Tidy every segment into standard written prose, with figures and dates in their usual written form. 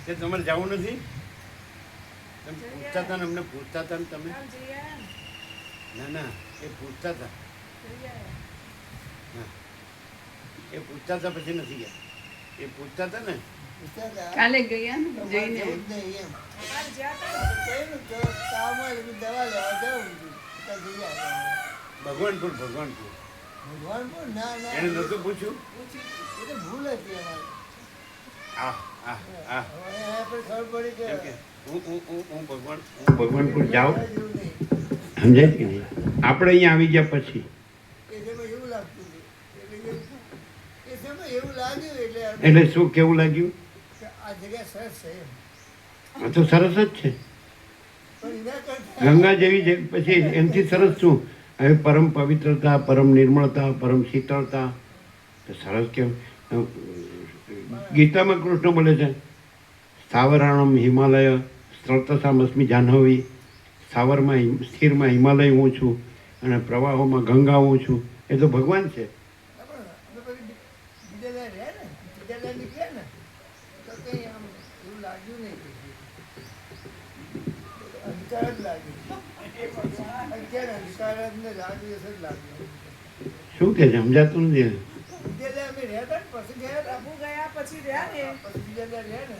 કે તમારે જવું નથી? તમે પૂછતા હતા ને, અમને પૂછતા હતા ને તમે? ના ના, એ પૂછતા હતા. હા, એ પૂછતા હતા પછી નથી ગયા. એ પૂછતા હતા ને કાલે ગયા ને જઈને ભગવાનપુર એને નહોતું પૂછ્યું. ભૂલ હતી અમારી. હા હા હા, ખબર પડી કે હું ભગવાનપુર જાઉં, સમજાય કે નહીં? આપણે અહીંયા આવી ગયા પછી એવું લાગતું હતું. એ સમય એવું લાગ્યું એટલે શું કેવું લાગ્યું? આ જગ્યા સરસ છે એમ. આ તો સરસ જ છે. પણ એના કરતા ગંગા જેવી છે પછી એનાથી સરસ શું? હવે પરમ પવિત્રતા, પરમ નિર્મળતા, પરમ શીતળતા, તો સરસ કેમ? ગીતામાં કૃષ્ણ બોલે છે, સ્થાવરાણમ હિમાલય સ્ત્રતસામસ્મી જાહ્નવી. સ્થાવરમાં સ્થિરમાં હિમાલય હું છું અને પ્રવાહોમાં ગંગા હું છું. એ તો ભગવાન છે. બીજા રહ્યા ને, બીજા નીકળ્યા ને તો કઈ આમ એવું લાગ્યું નહીં. અંધકાર જ લાગ્યું. અત્યારે અંધકાર જ ને લાગ્યું જ લાગ્યું. શું કે છે સમજાતું નથી. બીજા અમે રહ્યા હતા ને પછી ગયા હતા. પ્રભુ ગયા પછી રહ્યા ને પછી બીજા રહ્યા ને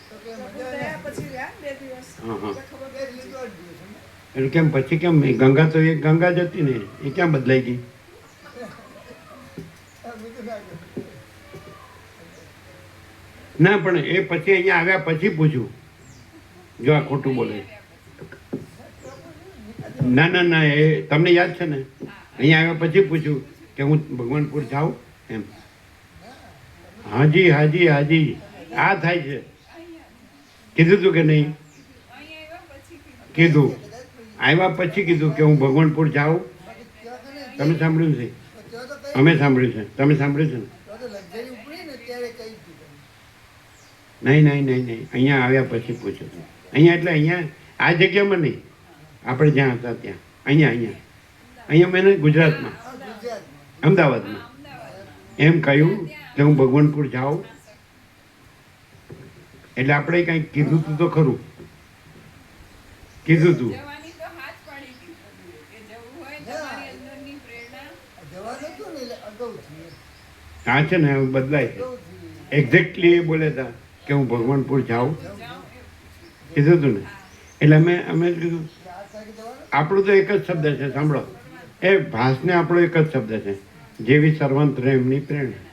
તો કે પ્રભુ મજા ગયા પછી રહ્યા ને 2 દિવસ હા હા, ખબર બે લીધો જ દિવસ ને. એટલે કેમ પછી કેમ? ગંગા તો એક ગંગા જ હતી ને, એ ક્યાં બદલાઈ ગઈ? બીજું લાગ્યું. ના પણ એ પછી અહીંયા આવ્યા પછી પૂછ્યું, જો આ ખોટું બોલે. ના ના ના, એ તમને યાદ છે ને? અહીંયા આવ્યા પછી પૂછ્યું કે હું ભગવાનપુર જાઉં એમ. હાજી હાજી હાજી, આ થાય છે. કીધું તું કે નહીં? કીધું. આવ્યા પછી કીધું કે હું ભગવાનપુર જાઉં. તમે સાંભળ્યું છે? અમે સાંભળ્યું છે. તમે સાંભળ્યું છે ને? તો લક્ઝરી ઉપડી ને ત્યારે કહી દીધું. નહીં નહીં નહીં નહીં, અહીંયા આવ્યા પછી પૂછ્યું હતું. અહીંયા એટલે અહીંયા આ જગ્યામાં નહીં, આપણે જ્યાં હતા ત્યાં. અહીંયા અહીંયા અહીંયા મેં ગુજરાતમાં, ગુજરાતમાં અમદાવાદમાં એમ કહ્યું કે હું ભગવાનપુર જાઉં. એટલે આપણે કંઈક કીધું તું તો ખરું. કીધું તું. જવાની તો હાથ પાડી દીધી કે જવું હોય તમારી અંદરની પ્રેરણા જવાનું હતું ને એટલે અગાઉથી આ છે ને હવે બદલાય છે. એક્ઝેક્ટલી એ બોલ્યા હતા કે હું ભગવાનપુર જાઉં. કીધું તું ને? એટલે અમે કીધું 4 તારીખે જવાનું. આપણું તો એક જ શબ્દ છે, સાંભળો. એ ભાસને આપણો એક જ શબ્દ છે, જેવી સર્વાંતર્યામીની પ્રેરણા.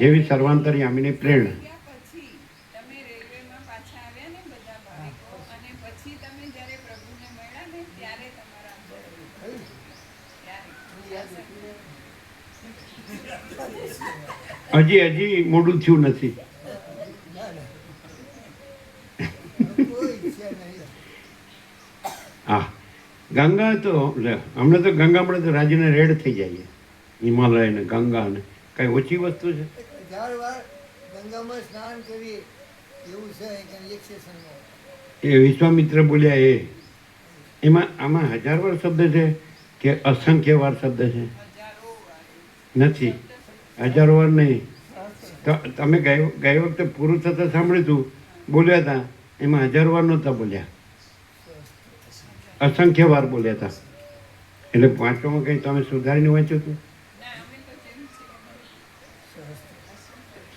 જેવી સર્વાંતર્યામીની પ્રેરણા. ગયા પછી તમે રેલવેમાં પાછા આવ્યા ને બધા ભાવિકો અને પછી તમે જ્યારે પ્રભુને મળ્યા ને ત્યારે તમારા અંદર ત્યારે હજી મોડું થયું નથી. ના ના કોઈ ઈચ્છા નહીં. હા, ગંગા તો હમણાં તો ગંગા મળે તો રાજીને રેડ થઈ જાય. હિમાલય ને ગંગા ને કઈ ઓછી વસ્તુ છે? 1000 વાર ગંગામાં સ્નાન કરીએ એવું છે કે રિલેક્સેશનમાં. એ વિશ્વામિત્ર બોલ્યા એમાં આમાં 1000 વાર શબ્દ છે કે અસંખ્ય વાર શબ્દ છે? નથી, 1000 વાર નહીં. તો તમે ગઈ વખતે પૂરું થતાં સાંભળ્યું હતું, બોલ્યા હતા, એમાં 1000 વાર નહોતા બોલ્યા, અસંખ્ય વાર બોલ્યા હતા. એટલે વાંચવામાં કંઈ તમે સુધારીને વાંચ્યું હતું?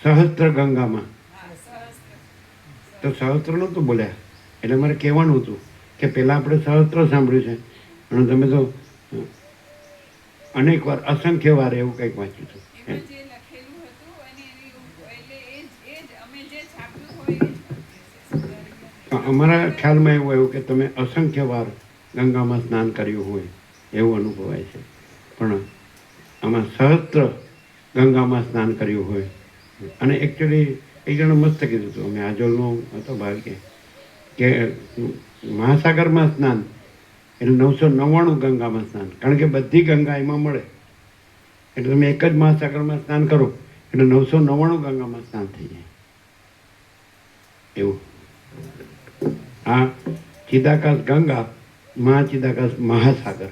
સહસ્ત્ર ગંગામાં તો સહસ્ત્ર નહોતું બોલ્યા. એટલે મારે કહેવાનું હતું કે પહેલાં આપણે સહસ્ત્ર સાંભળ્યું છે અને તમે તો અનેક વાર, અસંખ્ય વાર એવું કંઈક વાંચ્યું હતું. એમાં જે લખેલું હતું અને એની એટલે એ જ અમે જે છાપ્યું હોય એ જ અમારા ખ્યાલમાં એવું આવ્યું કે તમે અસંખ્ય વાર ગંગામાં સ્નાન કર્યું હોય એવું અનુભવાય છે. પણ આમાં સહસ્ત્ર ગંગામાં સ્નાન કર્યું હોય. અને એકચ્યુઅલી એક જણે મસ્ત કીધું હતું, અમે આજોલનો હતો ભાઈ કે મહાસાગરમાં સ્નાન એટલે 999 ગંગામાં સ્નાન. કારણ કે બધી ગંગા એમાં મળે. એટલે તમે એક જ મહાસાગરમાં સ્નાન કરો એટલે 999 ગંગામાં સ્નાન થઈ જાય એવું. આ ચિદાકાશ ગંગા, મહાચિદાકાશ મહાસાગર.